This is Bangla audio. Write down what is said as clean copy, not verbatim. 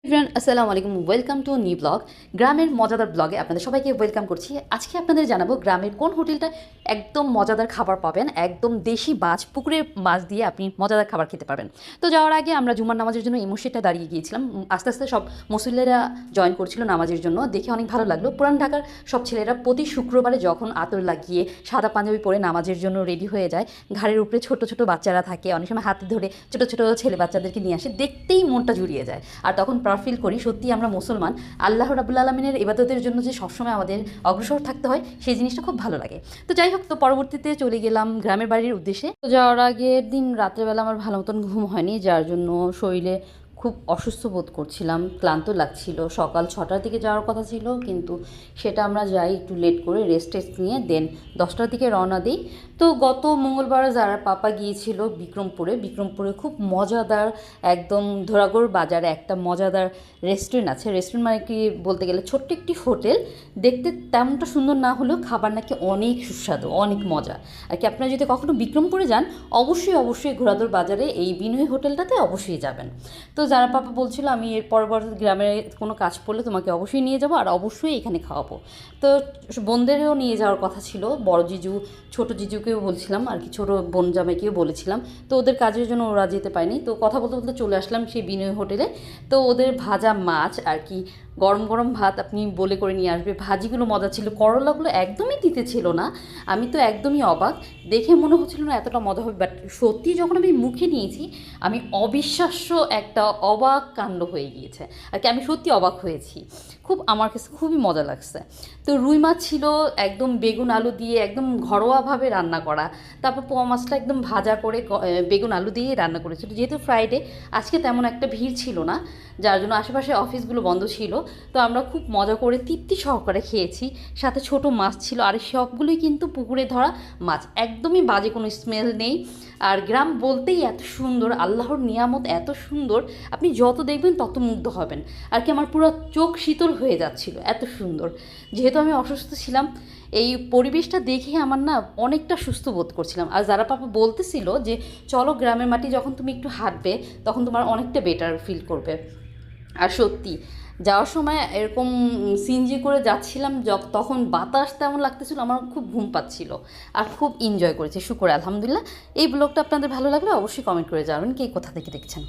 এভরিওয়ান আসসালামু আলাইকুম, ওয়েলকাম টু নিউ ব্লগ। গ্রামের মজাদার ব্লগে আপনাদের সবাইকে ওয়েলকাম করছি। আজকে আপনাদের জানাবো গ্রামের কোন হোটেলটা একদম মজাদার খাবার পাবেন, একদম দেশি মাছ, পুকুরের মাছ দিয়ে আপনি মজাদার খাবার খেতে পারবেন। তো যাওয়ার আগে আমরা জুমার নামাজের জন্য এই মসজিদটা দাঁড়িয়ে গিয়েছিলাম। আস্তে আস্তে সব মুসল্লিরা জয়েন করছিল নামাজের জন্য, দেখে অনেক ভালো লাগলো। পুরান ঢাকার সব ছেলেরা প্রতি শুক্রবারে যখন আতর লাগিয়ে সাদা পাঞ্জাবি পরে নামাজের জন্য রেডি হয়ে যায়, ঘাড়ের উপরে ছোট ছোট বাচ্চারা থাকে, অনেক সময় হাতে ধরে ছোট ছোট ছেলে বাচ্চাদেরকে নিয়ে আসে, দেখতেই মনটা জুড়িয়ে যায়। আর তখন ফিল করি সত্যি আমরা মুসলমান, আল্লাহ রাব্বুল আলামিনের ইবাদতের জন্য যে সবসময় আমাদের অগ্রসর থাকতে হয়, সেই জিনিসটা খুব ভালো লাগে। তো যাই হোক, তো পরবর্তীতে চলে গেলাম গ্রামের বাড়ির উদ্দেশ্যে। তো যাওয়ার আগের দিন রাত্রেবেলা আমার ভালো মতন ঘুম হয়নি, যার জন্য শরীরে খুব অসুস্থ বোধ করছিলাম, ক্লান্ত লাগছিল। সকাল 6টার দিকে যাওয়ার কথা ছিল, কিন্তু সেটা আমরা যাই একটু লেট করে, রেস্ট নিয়ে দেন 10টার দিকে রওনা দিই। তো গত মঙ্গলবার যারা পাপা গিয়েছিল বিক্রমপুরে খুব মজাদার, একদম ধরাগড় বাজারে একটা মজাদার রেস্টুরেন্ট আছে। রেস্টুরেন্ট মানে কি বলতে গেলে ছোট্ট একটি হোটেল, দেখতে তেমনটা সুন্দর না হলেও খাবার নাকি অনেক সুস্বাদু, অনেক মজা আর কি। আপনারা যদি কখনো বিক্রমপুরে যান, অবশ্যই ঘোড়াদৌড় বাজারে এই বিনয় হোটেলটাতে অবশ্যই যাবেন। তো যারা পাপা বলছিল আমি এর পরবর্তী গ্রামে কোনো কাজ পড়লে তোমাকে অবশ্যই নিয়ে যাবো, আর অবশ্যই এখানে খাওয়াবো। তো বোনদেরও নিয়ে যাওয়ার কথা ছিল, বড় জিজু ছোটো জিজুকেও বলছিলাম আর কি, ছোটো বোন জামাইকেও বলেছিলাম। তো ওদের কাজের জন্য ওরা যেতে পারেনি। তো কথা বলতে বলতে চলে আসলাম সেই বিনয় হোটেলে। তো ওদের ভাজা মাছ আর কি, গরম গরম ভাত আপনি বলে করে নিয়ে আসবে। ভাজিগুলো মজা ছিল, করলাগুলো একদমই তিতে ছিল না। আমি তো একদমই অবাক, দেখে মনে হচ্ছিল না এতটা মজা হবে, বাট সত্যি যখন আমি মুখে নিয়েছি, আমি অবিশ্বাস্য একটা অবাক কাণ্ড হয়ে গিয়েছে আর কি। আমি সত্যি অবাক হয়েছি, আমার কাছে খুবই মজা লাগছে। তো রুই মাছ ছিল একদম বেগুন আলু দিয়ে, একদম ঘরোয়াভাবে রান্না করা। তারপর পোয়া মাছটা একদম ভাজা করে বেগুন আলু দিয়ে রান্না করেছিল। যেহেতু ফ্রাইডে, আজকে তেমন একটা ভিড় ছিল না, যার জন্য আশেপাশে অফিসগুলো বন্ধ ছিল। তো আমরা খুব মজা করে তৃপ্তি সহকারে খেয়েছি। সাথে ছোট মাছ ছিল, আর সবগুলোই কিন্তু পুকুরে ধরা মাছ, একদমই বাজে কোনো স্মেল নেই। আর গ্রাম বলতেই এত সুন্দর, আল্লাহর নিয়ামত এত সুন্দর, আপনি যত দেখবেন তত মুগ্ধ হবেন আর কি। আমার পুরো চোখ শীতল হয়ে যাচ্ছিল, এত সুন্দর। যেহেতু আমি অসুস্থ ছিলাম, এই পরিবেশটা দেখে আমার না অনেকটা সুস্থ বোধ করছিলাম। আর যারা পাপা বলতেছিল যে চলো গ্রামের মাটি যখন তুমি একটু হাঁটবে, তখন তোমার অনেকটা বেটার ফিল করবে। আর সত্যি যাওয়ার সময় এরকম সিনজি করে যাচ্ছিলাম, তখন বাতাস তেমন লাগতেছিল, আমার খুব ঘুম পাচ্ছিল, আর খুব এনজয় করেছি। শুকর আলহামদুলিল্লাহ। এই ব্লগটা আপনাদের ভালো লাগলে অবশ্যই কমেন্ট করে জানাবেন কে কোথা থেকে দেখছেন।